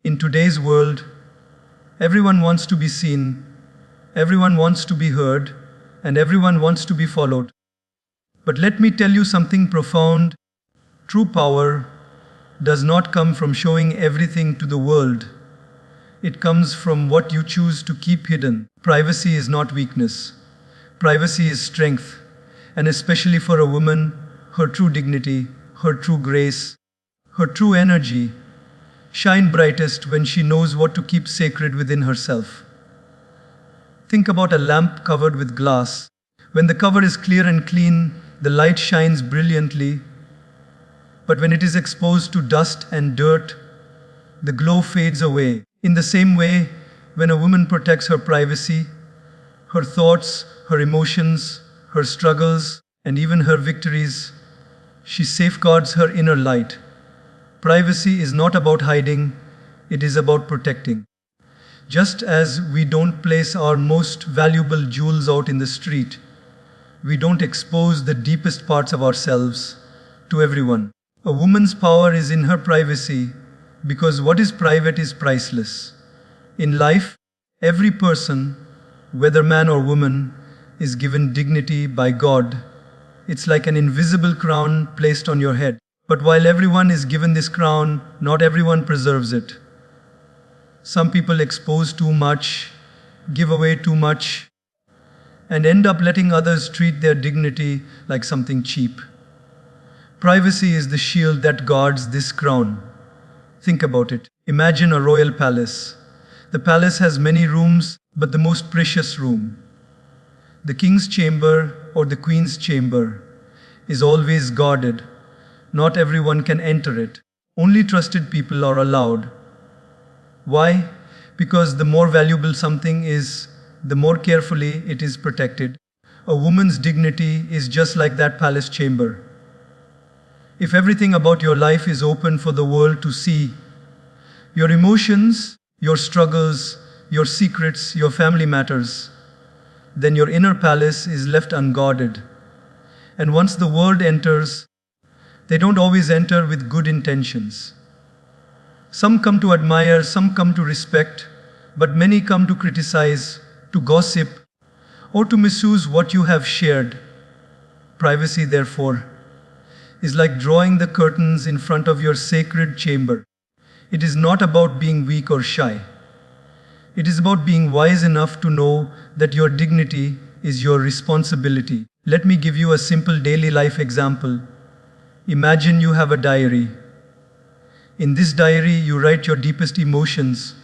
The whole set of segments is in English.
In today's world, everyone wants to be seen, everyone wants to be heard, and everyone wants to be followed. But let me tell you something profound. True power does not come from showing everything to the world. It comes from what you choose to keep hidden. Privacy is not weakness. Privacy is strength. And especially for a woman, her true dignity, her true grace, her true energy shine brightest when she knows what to keep sacred within herself. Think about a lamp covered with glass. When the cover is clear and clean, the light shines brilliantly. But when it is exposed to dust and dirt, the glow fades away. In the same way, when a woman protects her privacy, her thoughts, her emotions, her struggles, and even her victories, she safeguards her inner light. Privacy is not about hiding, it is about protecting. Just as we don't place our most valuable jewels out in the street, we don't expose the deepest parts of ourselves to everyone. A woman's power is in her privacy because what is private is priceless. In life, every person, whether man or woman, is given dignity by God. It's like an invisible crown placed on your head. But while everyone is given this crown, not everyone preserves it. Some people expose too much, give away too much, and end up letting others treat their dignity like something cheap. Privacy is the shield that guards this crown. Think about it. Imagine a royal palace. The palace has many rooms, but the most precious room, the king's chamber or the queen's chamber, is always guarded. Not everyone can enter it. Only trusted people are allowed. Why? Because the more valuable something is, the more carefully it is protected. A woman's dignity is just like that palace chamber. If everything about your life is open for the world to see, your emotions, your struggles, your secrets, your family matters, then your inner palace is left unguarded. And once the world enters, they don't always enter with good intentions. Some come to admire, some come to respect, but many come to criticize, to gossip, or to misuse what you have shared. Privacy, therefore, is like drawing the curtains in front of your sacred chamber. It is not about being weak or shy. It is about being wise enough to know that your dignity is your responsibility. Let me give you a simple daily life example. Imagine you have a diary. In this diary, you write your deepest emotions,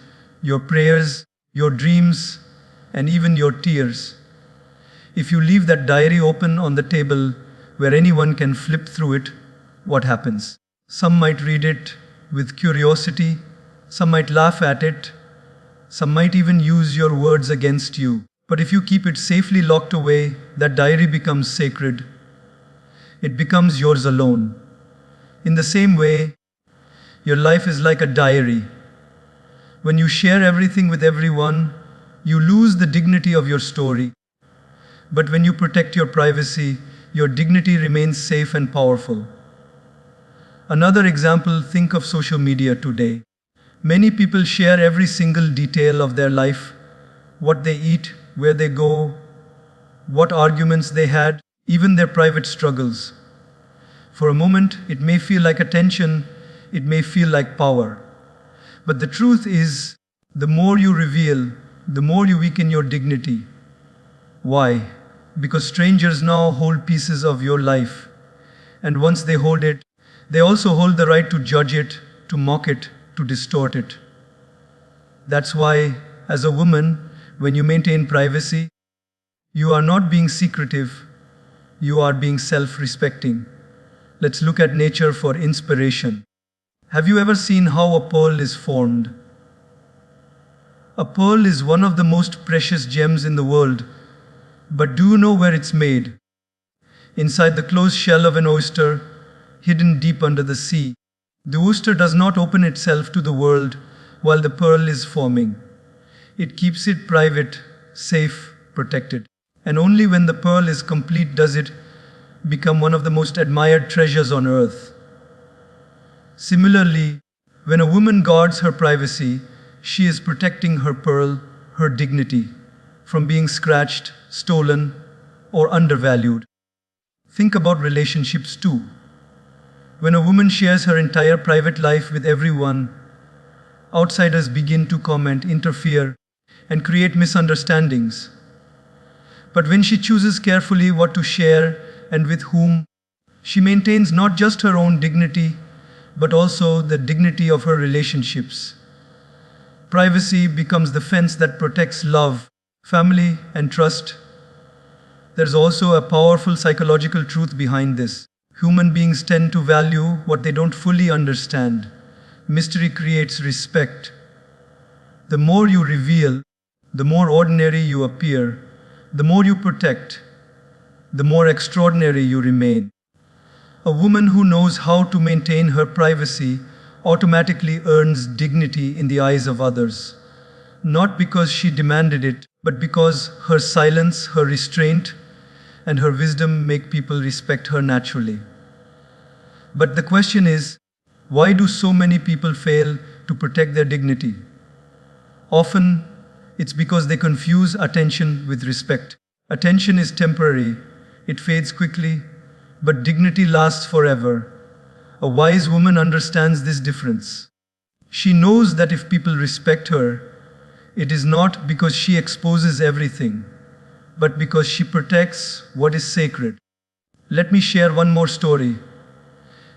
your prayers, your dreams, and even your tears. If you leave that diary open on the table where anyone can flip through it, what happens? Some might read it with curiosity, some might laugh at it, some might even use your words against you. But if you keep it safely locked away, that diary becomes sacred. It becomes yours alone. In the same way, your life is like a diary. When you share everything with everyone, you lose the dignity of your story. But when you protect your privacy, your dignity remains safe and powerful. Another example, think of social media today. Many people share every single detail of their life, what they eat, where they go, what arguments they had, even their private struggles. For a moment, it may feel like attention, it may feel like power. But the truth is, the more you reveal, the more you weaken your dignity. Why? Because strangers now hold pieces of your life. And once they hold it, they also hold the right to judge it, to mock it, to distort it. That's why, as a woman, when you maintain privacy, you are not being secretive, you are being self-respecting. Let's look at nature for inspiration. Have you ever seen how a pearl is formed? A pearl is one of the most precious gems in the world, but do you know where it's made? Inside the closed shell of an oyster, hidden deep under the sea. The oyster does not open itself to the world while the pearl is forming. It keeps it private, safe, protected. And only when the pearl is complete does it become one of the most admired treasures on earth. Similarly, When a woman guards her privacy, she is protecting her pearl, her dignity, from being scratched, stolen, or undervalued. Think about relationships too. When a woman shares her entire private life with everyone, outsiders begin to comment, interfere, and create misunderstandings. But when she chooses carefully what to share and with whom, she maintains not just her own dignity, but also the dignity of her relationships. Privacy becomes the fence that protects love, family, and trust. There's also a powerful psychological truth behind this. Human beings tend to value what they don't fully understand. Mystery creates respect. The more you reveal, the more ordinary you appear. The more you protect, the more extraordinary you remain. A woman who knows how to maintain her privacy automatically earns dignity in the eyes of others. Not because she demanded it, but because her silence, her restraint, and her wisdom make people respect her naturally. But the question is, why do so many people fail to protect their dignity? Often, it's because they confuse attention with respect. Attention is temporary, it fades quickly, but dignity lasts forever. A wise woman understands this difference. She knows that if people respect her, it is not because she exposes everything, but because she protects what is sacred. Let me share one more story.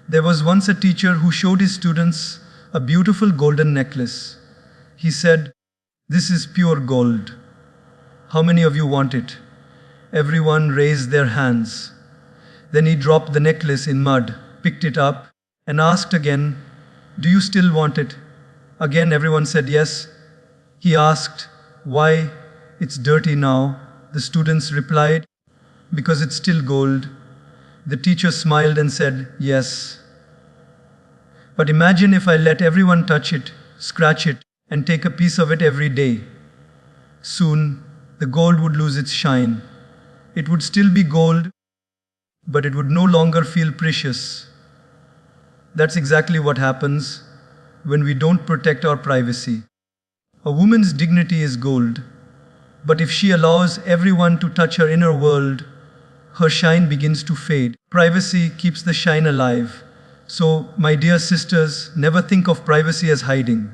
There was once a teacher who showed his students a beautiful golden necklace. He said, "This is pure gold. How many of you want it?" Everyone raised their hands. Then he dropped the necklace in mud, picked it up, and asked again, "Do you still want it?" Again, everyone said yes. He asked, "Why? It's dirty now." The students replied, "Because it's still gold." The teacher smiled and said, "Yes. But imagine if I let everyone touch it, scratch it, and take a piece of it every day. Soon, the gold would lose its shine. It would still be gold, but it would no longer feel precious." That's exactly what happens when we don't protect our privacy. A woman's dignity is gold, but if she allows everyone to touch her inner world, her shine begins to fade. Privacy keeps the shine alive. So, my dear sisters, never think of privacy as hiding.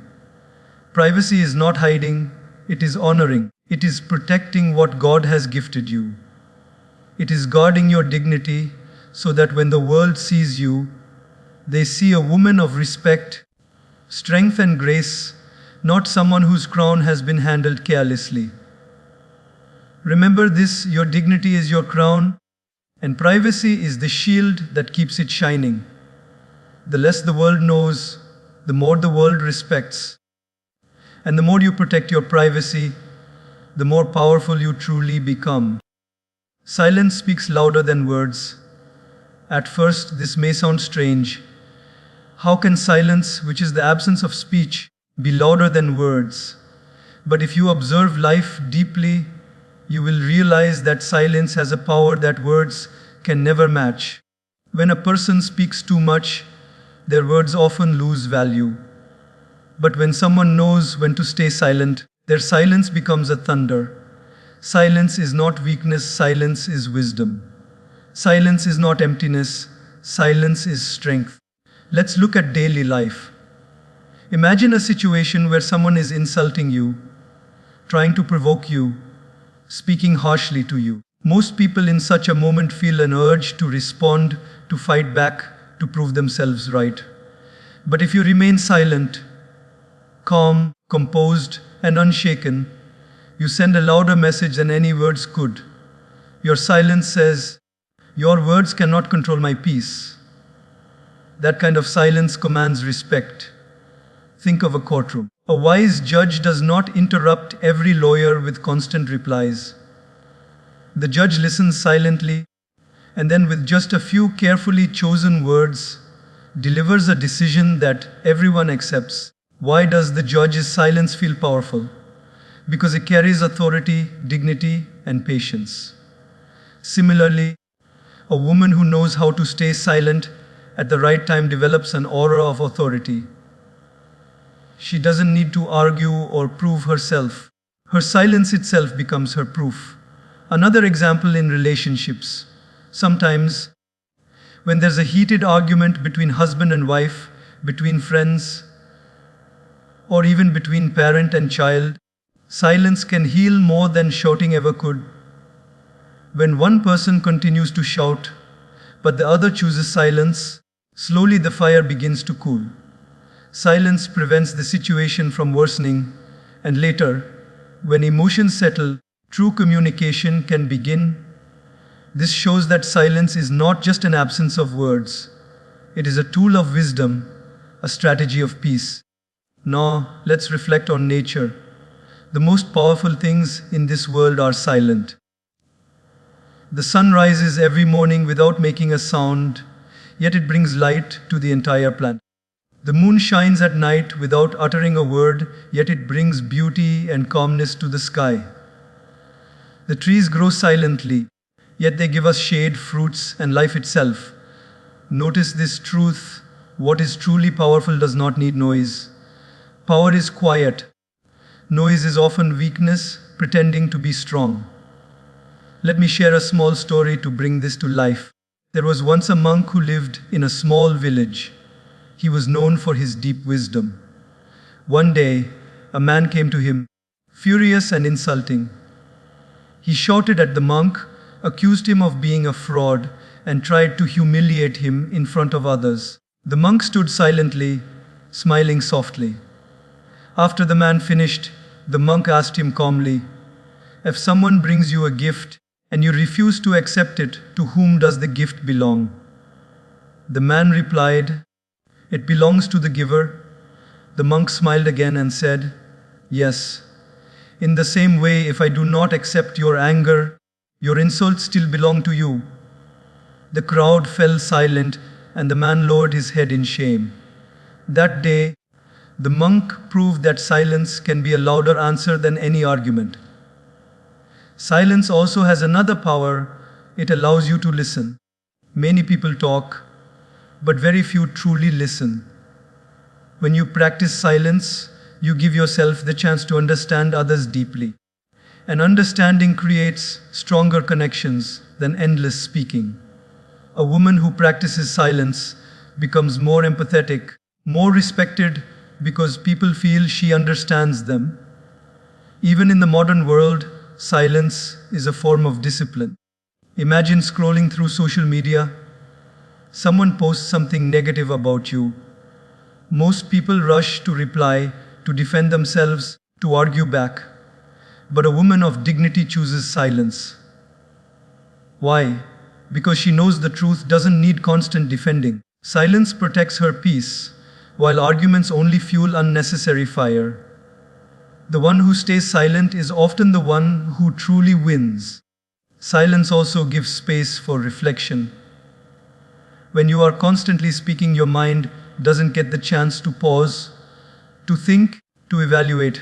Privacy is not hiding, it is honoring. It is protecting what God has gifted you. It is guarding your dignity so that when the world sees you, they see a woman of respect, strength, and grace, not someone whose crown has been handled carelessly. Remember this: your dignity is your crown, and privacy is the shield that keeps it shining. The less the world knows, the more the world respects. And the more you protect your privacy, the more powerful you truly become. Silence speaks louder than words. At first, this may sound strange. How can silence, which is the absence of speech, be louder than words? But if you observe life deeply, you will realize that silence has a power that words can never match. When a person speaks too much, their words often lose value. But when someone knows when to stay silent, their silence becomes a thunder. Silence is not weakness, silence is wisdom. Silence is not emptiness, silence is strength. Let's look at daily life. Imagine a situation where someone is insulting you, trying to provoke you, speaking harshly to you. Most people in such a moment feel an urge to respond, to fight back, to prove themselves right. But if you remain silent, calm, composed, and unshaken, you send a louder message than any words could. Your silence says, "Your words cannot control my peace." That kind of silence commands respect. Think of a courtroom. A wise judge does not interrupt every lawyer with constant replies. The judge listens silently, and then with just a few carefully chosen words, delivers a decision that everyone accepts. Why does the judge's silence feel powerful? Because it carries authority, dignity, and patience. Similarly, a woman who knows how to stay silent at the right time develops an aura of authority. She doesn't need to argue or prove herself. Her silence itself becomes her proof. Another example in relationships. Sometimes, when there's a heated argument between husband and wife, between friends, or even between parent and child, silence can heal more than shouting ever could. When one person continues to shout, but the other chooses silence, slowly the fire begins to cool. Silence prevents the situation from worsening, and later, when emotions settle, true communication can begin. This shows that silence is not just an absence of words, it is a tool of wisdom, a strategy of peace. Now, let's reflect on nature. The most powerful things in this world are silent. The sun rises every morning without making a sound, yet it brings light to the entire planet. The moon shines at night without uttering a word, yet it brings beauty and calmness to the sky. The trees grow silently, yet they give us shade, fruits, and life itself. Notice this truth: what is truly powerful does not need noise. Power is quiet. Noise is often weakness, pretending to be strong. Let me share a small story to bring this to life. There was once a monk who lived in a small village. He was known for his deep wisdom. One day, a man came to him, furious and insulting. He shouted at the monk, accused him of being a fraud, and tried to humiliate him in front of others. The monk stood silently, smiling softly. After the man finished, the monk asked him calmly, "If someone brings you a gift, and you refuse to accept it, to whom does the gift belong?" The man replied, "It belongs to the giver." The monk smiled again and said, "Yes. In the same way, if I do not accept your anger, your insults still belong to you." The crowd fell silent, and the man lowered his head in shame. That day, the monk proved that silence can be a louder answer than any argument. Silence also has another power: it allows you to listen. Many people talk, but very few truly listen. When you practice silence, you give yourself the chance to understand others deeply. And understanding creates stronger connections than endless speaking. A woman who practices silence becomes more empathetic, more respected, because people feel she understands them. Even in the modern world, silence is a form of discipline. Imagine scrolling through social media. Someone posts something negative about you. Most people rush to reply, to defend themselves, to argue back. But a woman of dignity chooses silence. Why? Because she knows the truth doesn't need constant defending. Silence protects her peace, while arguments only fuel unnecessary fire. The one who stays silent is often the one who truly wins. Silence also gives space for reflection. When you are constantly speaking, your mind doesn't get the chance to pause, to think, to evaluate.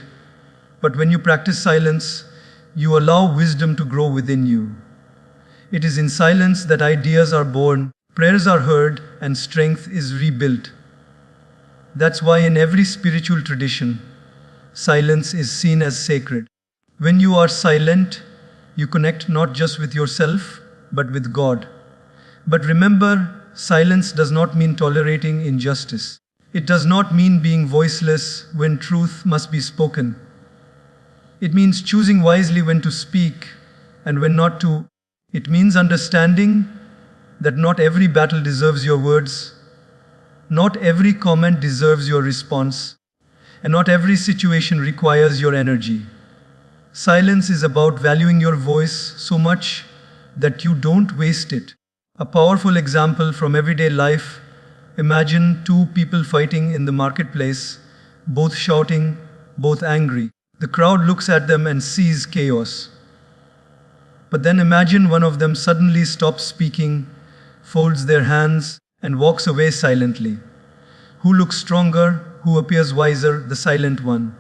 But when you practice silence, you allow wisdom to grow within you. It is in silence that ideas are born, prayers are heard, and strength is rebuilt. That's why in every spiritual tradition, silence is seen as sacred. When you are silent, you connect not just with yourself, but with God. But remember, silence does not mean tolerating injustice. It does not mean being voiceless when truth must be spoken. It means choosing wisely when to speak and when not to. It means understanding that not every battle deserves your words, not every comment deserves your response, and not every situation requires your energy. Silence is about valuing your voice so much that you don't waste it. A powerful example from everyday life: imagine two people fighting in the marketplace, both shouting, both angry. The crowd looks at them and sees chaos. But then imagine one of them suddenly stops speaking, folds their hands, and walks away silently. Who looks stronger? Who appears wiser? The silent one.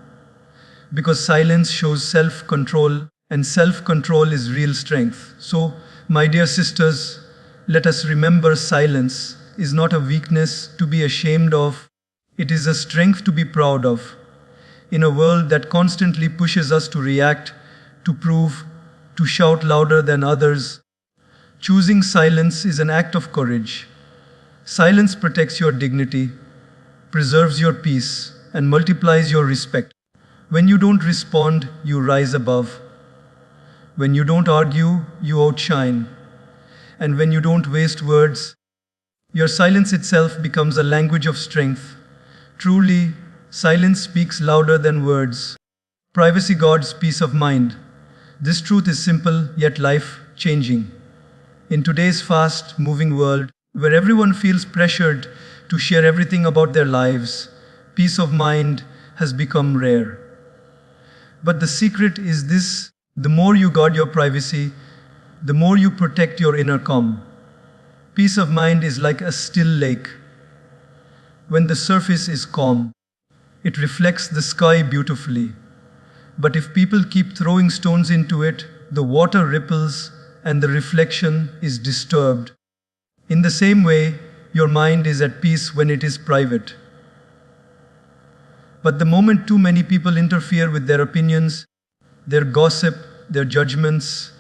Because silence shows self-control, and self-control is real strength. So, my dear sisters, let us remember, silence is not a weakness to be ashamed of. It is a strength to be proud of. In a world that constantly pushes us to react, to prove, to shout louder than others, choosing silence is an act of courage. Silence protects your dignity, preserves your peace, and multiplies your respect. When you don't respond, you rise above. When you don't argue, you outshine. And when you don't waste words, your silence itself becomes a language of strength. Truly, silence speaks louder than words. Privacy guards peace of mind. This truth is simple yet life-changing. In today's fast-moving world, where everyone feels pressured to share everything about their lives, peace of mind has become rare. But the secret is this: the more you guard your privacy, the more you protect your inner calm. Peace of mind is like a still lake. When the surface is calm, it reflects the sky beautifully. But if people keep throwing stones into it, the water ripples and the reflection is disturbed. In the same way, your mind is at peace when it is private. But the moment too many people interfere with their opinions, their gossip, their judgments,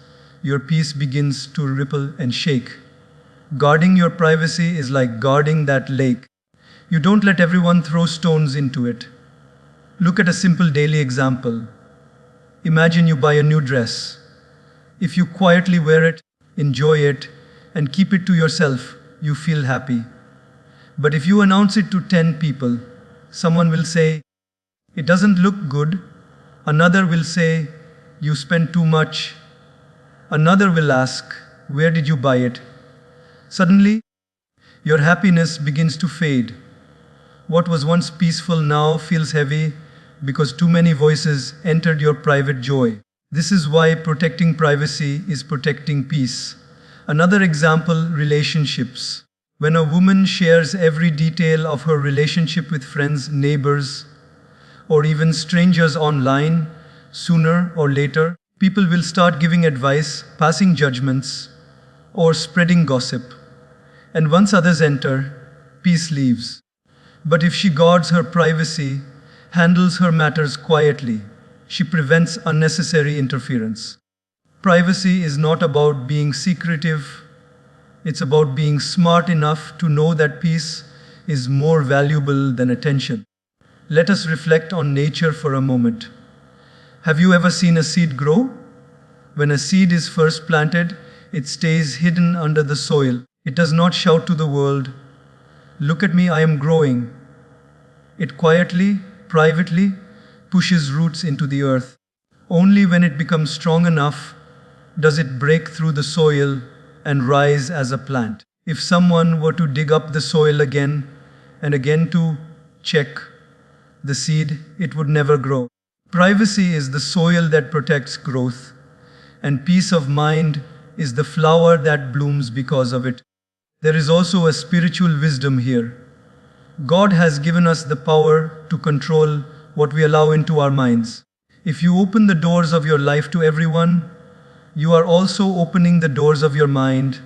your peace begins to ripple and shake. Guarding your privacy is like guarding that lake. You don't let everyone throw stones into it. Look at a simple daily example. Imagine you buy a new dress. If you quietly wear it, enjoy it, and keep it to yourself, you feel happy. But if you announce it to 10 people, someone will say, "It doesn't look good." Another will say, "You spend too much." Another will ask, "Where did you buy it?" Suddenly, your happiness begins to fade. What was once peaceful now feels heavy because too many voices entered your private joy. This is why protecting privacy is protecting peace. Another example: relationships. When a woman shares every detail of her relationship with friends, neighbors, or even strangers online, sooner or later, people will start giving advice, passing judgments, or spreading gossip. And once others enter, peace leaves. But if she guards her privacy, handles her matters quietly, she prevents unnecessary interference. Privacy is not about being secretive, it's about being smart enough to know that peace is more valuable than attention. Let us reflect on nature for a moment. Have you ever seen a seed grow? When a seed is first planted, it stays hidden under the soil. It does not shout to the world, "Look at me, I am growing." It quietly, privately, pushes roots into the earth. Only when it becomes strong enough does it break through the soil and rise as a plant. If someone were to dig up the soil again and again to check the seed, it would never grow. Privacy is the soil that protects growth, and peace of mind is the flower that blooms because of it. There is also a spiritual wisdom here. God has given us the power to control what we allow into our minds. If you open the doors of your life to everyone, you are also opening the doors of your mind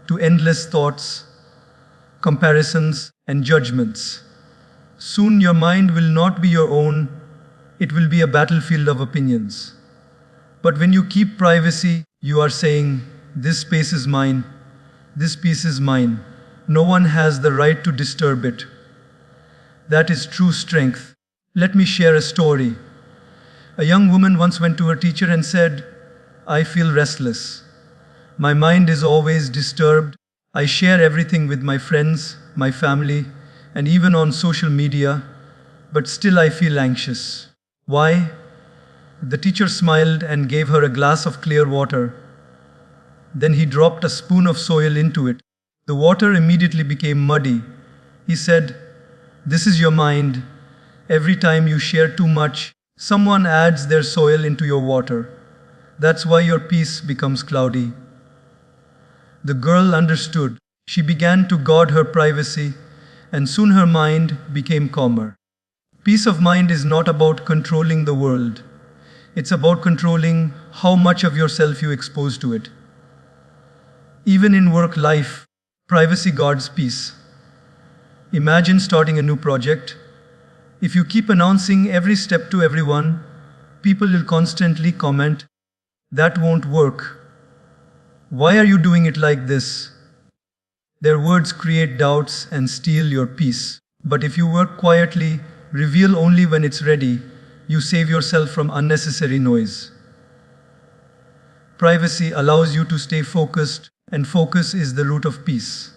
to endless thoughts, comparisons, and judgments. Soon your mind will not be your own, it will be a battlefield of opinions. But when you keep privacy, you are saying, "This space is mine. This peace is mine. No one has the right to disturb it." That is true strength. Let me share a story. A young woman once went to her teacher and said, "I feel restless. My mind is always disturbed. I share everything with my friends, my family, and even on social media, but still I feel anxious." Why? The teacher smiled and gave her a glass of clear water. Then he dropped a spoon of soil into it. The water immediately became muddy. He said, "This is your mind. Every time you share too much, someone adds their soil into your water. That's why your peace becomes cloudy." The girl understood. She began to guard her privacy, and soon her mind became calmer. Peace of mind is not about controlling the world. It's about controlling how much of yourself you expose to it. Even in work life, privacy guards peace. Imagine starting a new project. If you keep announcing every step to everyone, people will constantly comment, "That won't work. Why are you doing it like this?" Their words create doubts and steal your peace. But if you work quietly, reveal only when it's ready, you save yourself from unnecessary noise. Privacy allows you to stay focused, and focus is the root of peace.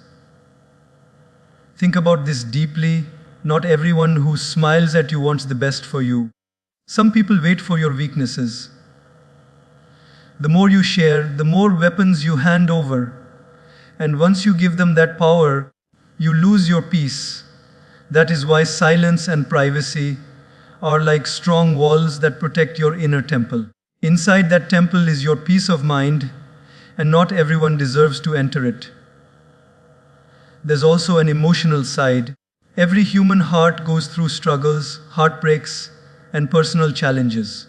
Think about this deeply. Not everyone who smiles at you wants the best for you. Some people wait for your weaknesses. The more you share, the more weapons you hand over. And once you give them that power, you lose your peace. That is why silence and privacy are like strong walls that protect your inner temple. Inside that temple is your peace of mind, and not everyone deserves to enter it. There's also an emotional side. Every human heart goes through struggles, heartbreaks, and personal challenges.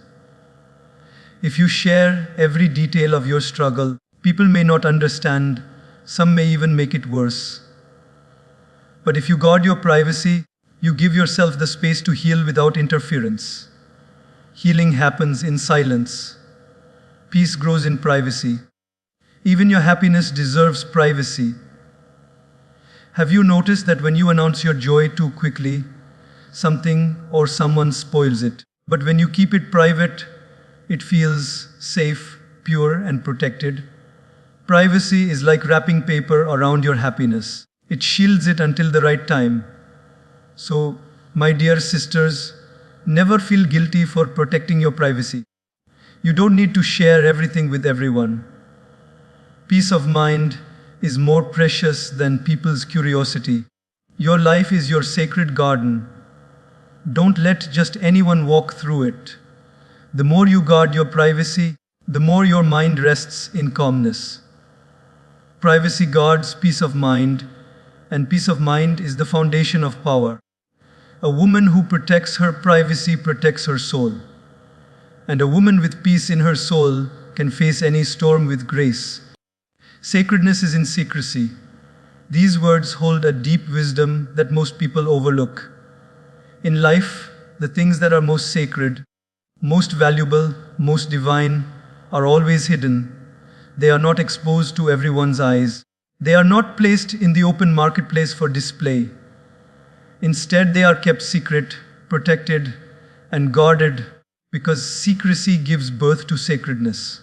If you share every detail of your struggle, people may not understand, some may even make it worse. But if you guard your privacy, you give yourself the space to heal without interference. Healing happens in silence. Peace grows in privacy. Even your happiness deserves privacy. Have you noticed that when you announce your joy too quickly, something or someone spoils it? But when you keep it private, it feels safe, pure, and protected. Privacy is like wrapping paper around your happiness. It shields it until the right time. So, my dear sisters, never feel guilty for protecting your privacy. You don't need to share everything with everyone. Peace of mind is more precious than people's curiosity. Your life is your sacred garden. Don't let just anyone walk through it. The more you guard your privacy, the more your mind rests in calmness. Privacy guards peace of mind, and peace of mind is the foundation of power. A woman who protects her privacy protects her soul. And a woman with peace in her soul can face any storm with grace. Sacredness is in secrecy. These words hold a deep wisdom that most people overlook. In life, the things that are most sacred, most valuable, most divine, are always hidden. They are not exposed to everyone's eyes. They are not placed in the open marketplace for display. Instead, they are kept secret, protected, and guarded because secrecy gives birth to sacredness.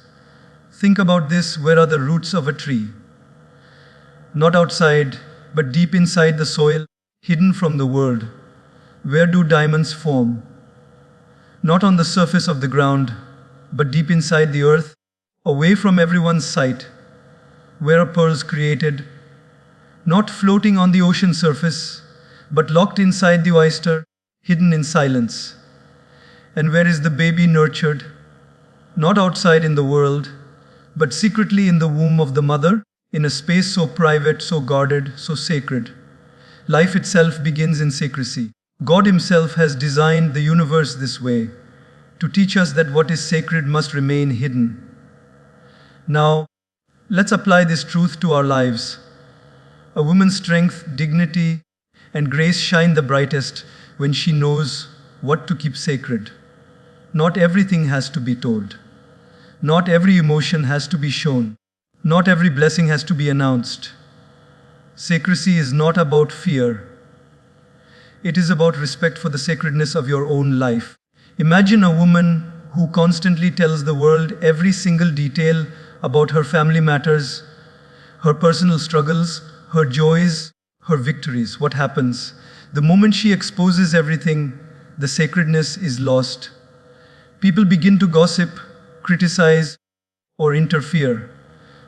Think about this. Where are the roots of a tree? Not outside, but deep inside the soil, hidden from the world. Where do diamonds form? Not on the surface of the ground, but deep inside the earth, away from everyone's sight. Where are pearls created? Not floating on the ocean surface, but locked inside the oyster, hidden in silence. And where is the baby nurtured? Not outside in the world, but secretly in the womb of the mother, in a space so private, so guarded, so sacred. Life itself begins in secrecy. God Himself has designed the universe this way, to teach us that what is sacred must remain hidden. Now, let's apply this truth to our lives. A woman's strength, dignity, and grace shine the brightest when she knows what to keep sacred. Not everything has to be told. Not every emotion has to be shown. Not every blessing has to be announced. Secrecy is not about fear. It is about respect for the sacredness of your own life. Imagine a woman who constantly tells the world every single detail about her family matters, her personal struggles, her joys, her victories. What happens? The moment she exposes everything, the sacredness is lost. People begin to gossip, criticize, or interfere.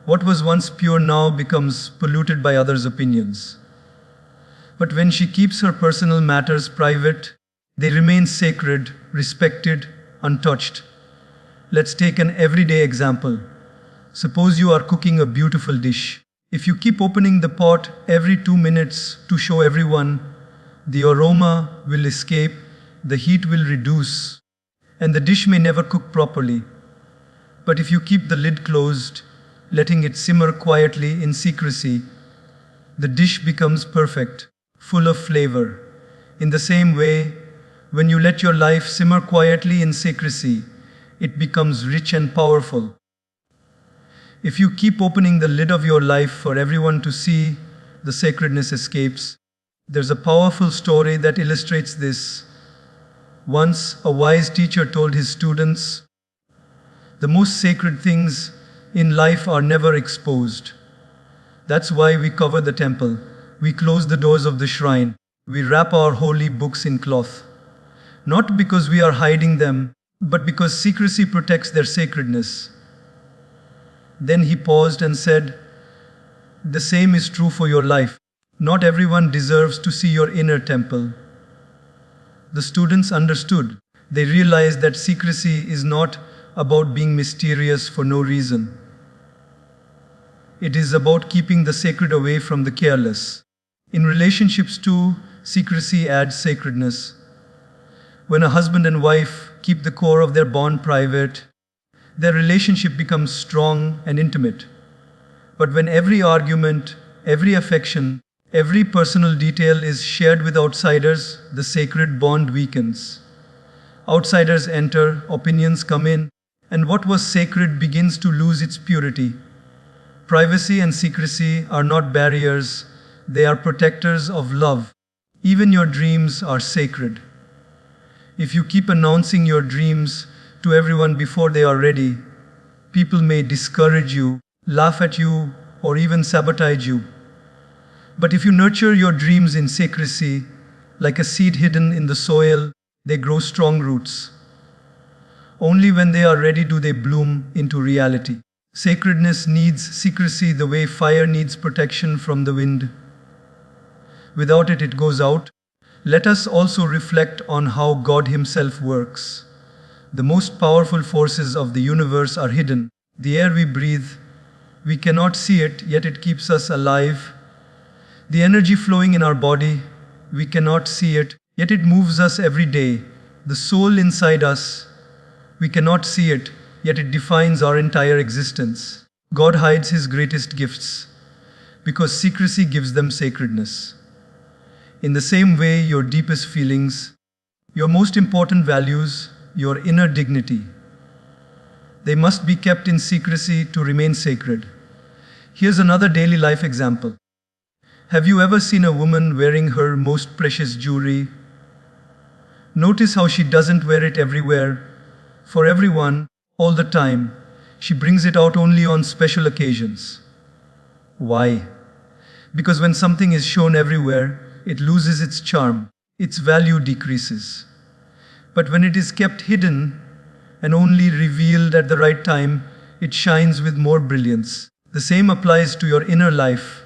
What was once pure now becomes polluted by others' opinions. But when she keeps her personal matters private, they remain sacred, respected, untouched. Let's take an everyday example. Suppose you are cooking a beautiful dish. If you keep opening the pot every 2 minutes to show everyone, the aroma will escape, the heat will reduce, and the dish may never cook properly. But if you keep the lid closed, letting it simmer quietly in secrecy, the dish becomes perfect, full of flavor. In the same way, When you let your life simmer quietly in secrecy, it becomes rich and powerful. If you keep opening the lid of your life for everyone to see, the sacredness escapes. There's a powerful story that illustrates this. Once, a wise teacher told his students, "The most sacred things in life are never exposed. That's why we cover the temple. We close the doors of the shrine. We wrap our holy books in cloth. Not because we are hiding them, but because secrecy protects their sacredness." Then he paused and said, "The same is true for your life. Not everyone deserves to see your inner temple." The students understood. They realized that secrecy is not about being mysterious for no reason. It is about keeping the sacred away from the careless. In relationships too, secrecy adds sacredness. When a husband and wife keep the core of their bond private, their relationship becomes strong and intimate. But when every argument, every affection, every personal detail is shared with outsiders, the sacred bond weakens. Outsiders enter, opinions come in, and what was sacred begins to lose its purity. Privacy and secrecy are not barriers, they are protectors of love. Even your dreams are sacred. If you keep announcing your dreams to everyone before they are ready, people may discourage you, laugh at you, or even sabotage you. But if you nurture your dreams in secrecy, like a seed hidden in the soil, they grow strong roots. Only when they are ready do they bloom into reality. Sacredness needs secrecy the way fire needs protection from the wind. Without it, it goes out. Let us also reflect on how God Himself works. The most powerful forces of the universe are hidden. The air we breathe, we cannot see it, yet it keeps us alive. The energy flowing in our body, we cannot see it, yet it moves us every day. The soul inside us, we cannot see it, yet it defines our entire existence. God hides His greatest gifts because secrecy gives them sacredness. In the same way, your deepest feelings, your most important values, your inner dignity, they must be kept in secrecy to remain sacred. Here's another daily life example. Have you ever seen a woman wearing her most precious jewelry? Notice how she doesn't wear it everywhere, for everyone, all the time. She brings it out only on special occasions. Why? Because when something is shown everywhere, it loses its charm, its value decreases. But when it is kept hidden and only revealed at the right time, it shines with more brilliance. The same applies to your inner life.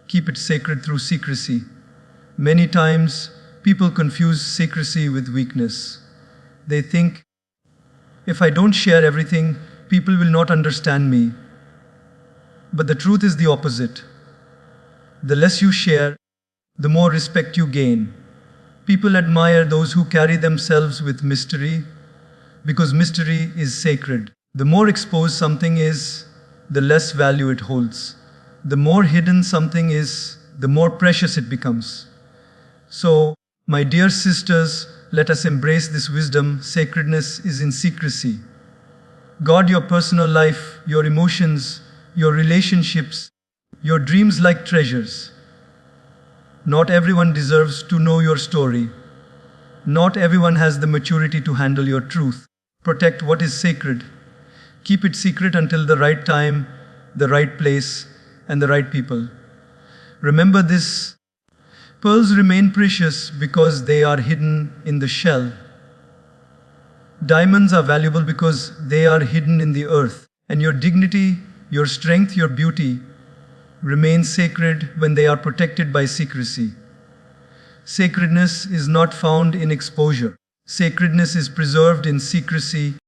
Keep it sacred through secrecy. Many times, people confuse secrecy with weakness. They think, if I don't share everything, people will not understand me. But the truth is the opposite. The less you share, the more respect you gain. People admire those who carry themselves with mystery, because mystery is sacred. The more exposed something is, the less value it holds. The more hidden something is, the more precious it becomes. So, my dear sisters, let us embrace this wisdom. Sacredness is in secrecy. Guard your personal life, your emotions, your relationships, your dreams like treasures. Not everyone deserves to know your story. Not everyone has the maturity to handle your truth. Protect what is sacred. Keep it secret until the right time, the right place, and the right people. Remember this: pearls remain precious because they are hidden in the shell. Diamonds are valuable because they are hidden in the earth. And your dignity, your strength, your beauty remain sacred when they are protected by secrecy. Sacredness is not found in exposure. Sacredness is preserved in secrecy.